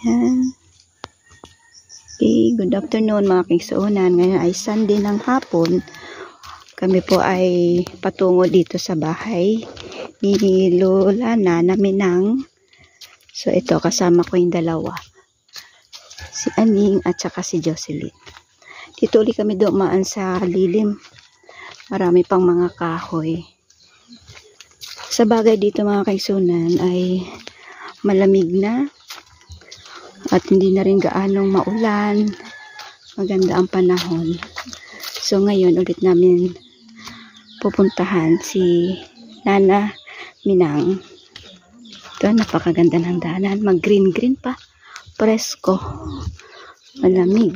Yan. Okay, good afternoon mga kaigsuunan. Ngayon ay Sunday ng hapon. Kami po ay patungo dito sa bahay ni Lola Nana Minang. So ito, kasama ko yung dalawa. Si Aning at saka si Jocelyn. Dito ulit kami dumaan sa lilim. Marami pang mga kahoy. Sa bagay dito mga kaigsuunan ay malamig na. At hindi na rin gaanong maulan. Maganda ang panahon. So ngayon ulit namin pupuntahan si Nana Minang. Ito, napakaganda ng daanan. Mag-green-green pa. Presko. Malamig.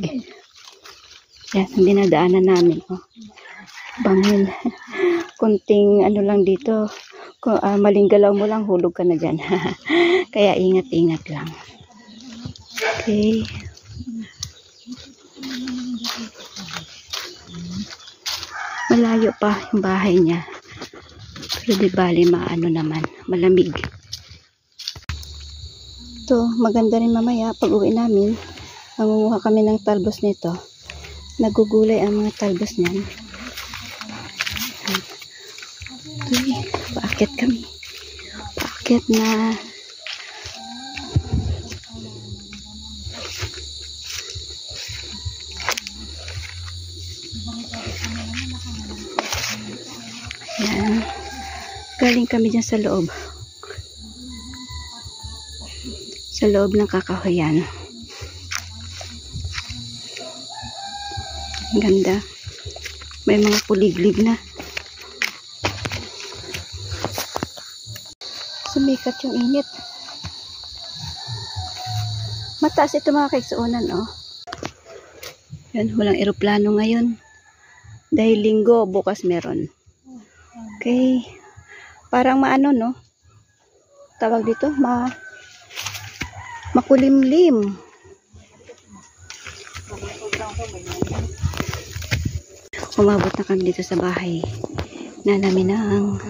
Yan, ang dinadaanan namin. Oh. Bangin. Kunting ano lang dito. Kung maling galaw mo lang, hulog ka na dyan. Kaya ingat-ingat lang. Okay. Malayo pa yung bahay niya. Pero di bali maano naman. Malamig. Ito, maganda rin mamaya pag uwi namin. Mangunguha kami ng talbos nito. Nagugulay ang mga talbos niyan. Okay. Paakyat kami. Paakyat na. Yan. Galing kami dyan sa loob. Sa loob ng kakahuyan. Ang ganda. May mga kuliglig na. Sumikat yung init. Mataas ito mga kaigsuunan, oh. Yan, walang eroplano ngayon. Dahil linggo, bukas meron. Okay. Parang maano, no? Tawag dito, makulimlim. Umabot na kami dito sa bahay. Nana Minang.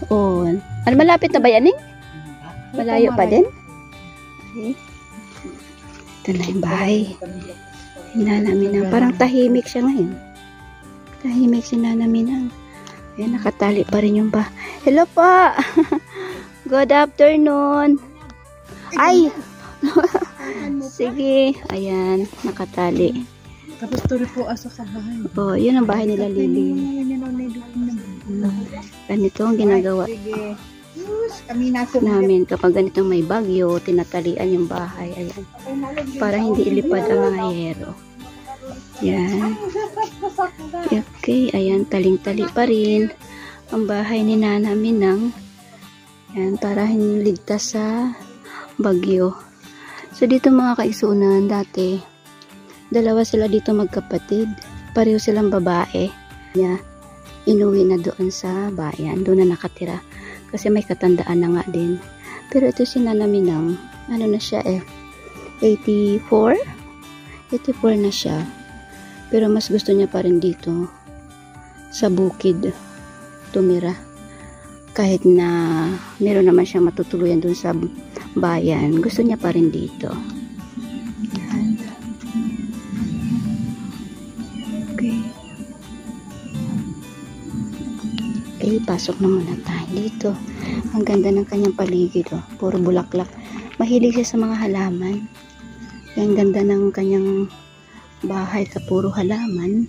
Oh, ano malapit na ba yan, eh? Malayo pa din? Okay. Ito na yung bahay. Nana Minang. Parang tahimik siya ngayon. Tahimik si Nana Minang. Ayan, nakatali pa rin yung bahay. Hello po! Good afternoon! Ay! Sige. Ayan, nakatali. Tapos turi po asa sa bahay. Oh, yun ang bahay nila Lily. Ganito ang ginagawa namin kapag ganito may bagyo, tinatalian yung bahay. Ayan. Para hindi ilipad ang mga yero. Yan. Okay, ayan, taling-tali pa rin ang bahay ni Nana Minang. Yan, para hindi ligtas sa bagyo. So dito mga kaigsuunan, dati dalawa sila dito magkapatid. Pareho silang babae. Yeah. Inuwi na doon sa bayan. Doon na nakatira. Kasi may katandaan na nga din. Pero ito si Nana Minang. Ano na siya eh? 84? 84 na siya. Pero mas gusto niya pa rin dito. Sa bukid. Tumira. Kahit na meron naman siyang matutuluyan doon sa bayan. Gusto niya pa rin dito. Okay, pasok na muna tayo dito. Ang ganda ng kanyang paligid, oh. Puro bulaklak. Mahilig siya sa mga halaman. Ang ganda ng kanyang bahay sa puro halaman.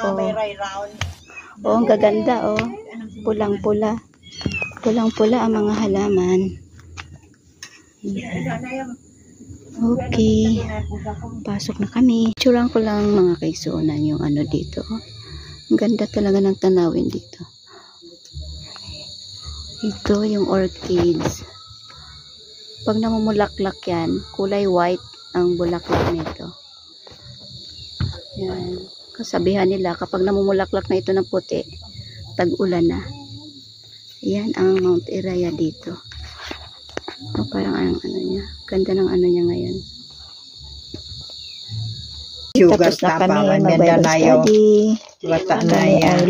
Oh. Oh, ang gaganda, oh. Pulang-pula. Pulang-pula ang mga halaman. Yan. Okay. Pasok na kami. Tsuran ko lang mga kaigsuunan yung ano dito. Ang ganda talaga ng tanawin dito. Ito yung orchids. Pag namumulaklak yan, kulay white ang bulaklak nito. Yan. Kasabihan nila, kapag namumulaklak na ito ng puti, tag-ulan na. Yan ang Mount Iraya dito. O, parang ano niya. Ganda ng ano niya ngayon. Tapos na kami mag-Bible study. Bata na yan.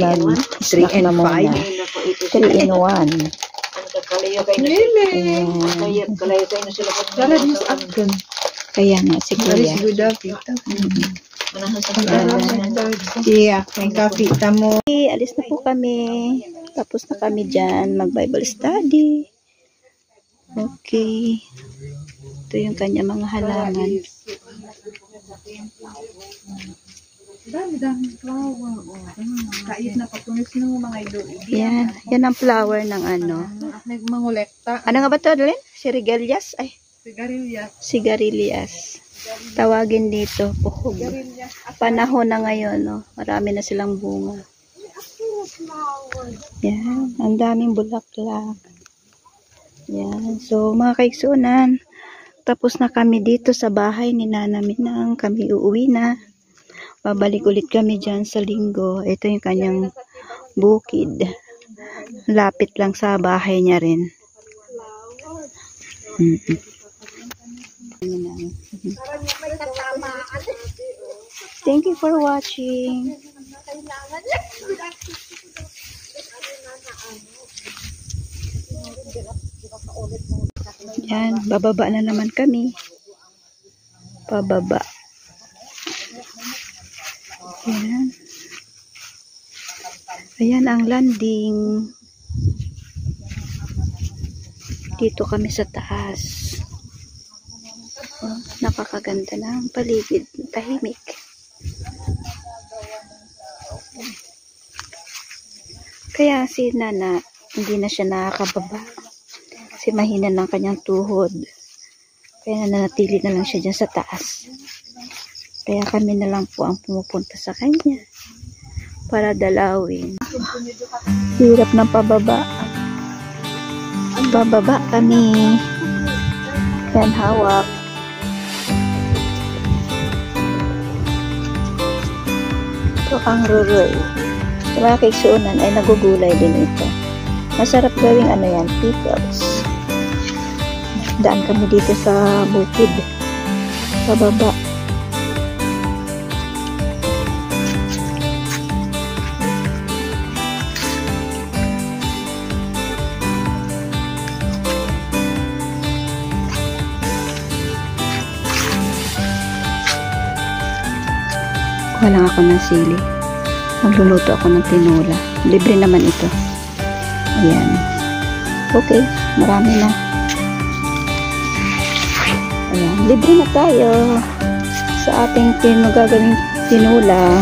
3 and 5. 3 in 1. Kaya nga, sige yan. Iya, may kapita mo. Okay, alis na po kami. Tapos na kami dyan mag-Bible study. Okay. Ito yung kanya mga halaman. Dami flower. Kait na patunis ng mga ilo. Yan. Yan ang flower ng ano. Nagmangolekta. Ano nga ba ito, Adeline? Sigarilyas? Ay, Sigarilyas. sigarilyas. Tawagin dito, puhog. Panahon na ngayon, no? Marami na silang bunga. Yan. Ang daming bulaklak. Yan. So, mga kaigsunan, tapos na kami dito sa bahay ni Nana Minang. Kami uuwi na. Babalik ulit kami dyan sa linggo. Ito yung kanyang bukid. Lapit lang sa bahay niya rin. Thank you for watching. Yan, bababa na naman kami. Pababa. Ayan. Ayan ang landing. Dito kami sa taas. Oh, napakaganda ng paligid. Tahimik. Kaya si Nana, hindi na siya nakakababa. Kasi mahina ng kanyang tuhod. Kaya nanatili na lang siya dyan sa taas. Kaya kami na lang po ang pumupunta sa kanya para dalawin. Hirap ng pababa. Pababa kami. Yan, hawak. Ito ang ruroy. Sa mga kaigsuunan ay nagugulay din ito. Masarap gawing ano yan, pickles. Daan kami dito sa bukid. Pababa. Kuha lang ako ng sili. Magluluto ako ng tinola. Libre naman ito. Ayan. Okay. Marami na. Ayan. Libre na tayo. Sa ating gagawing tinola.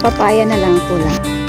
Papaya na lang ko lang.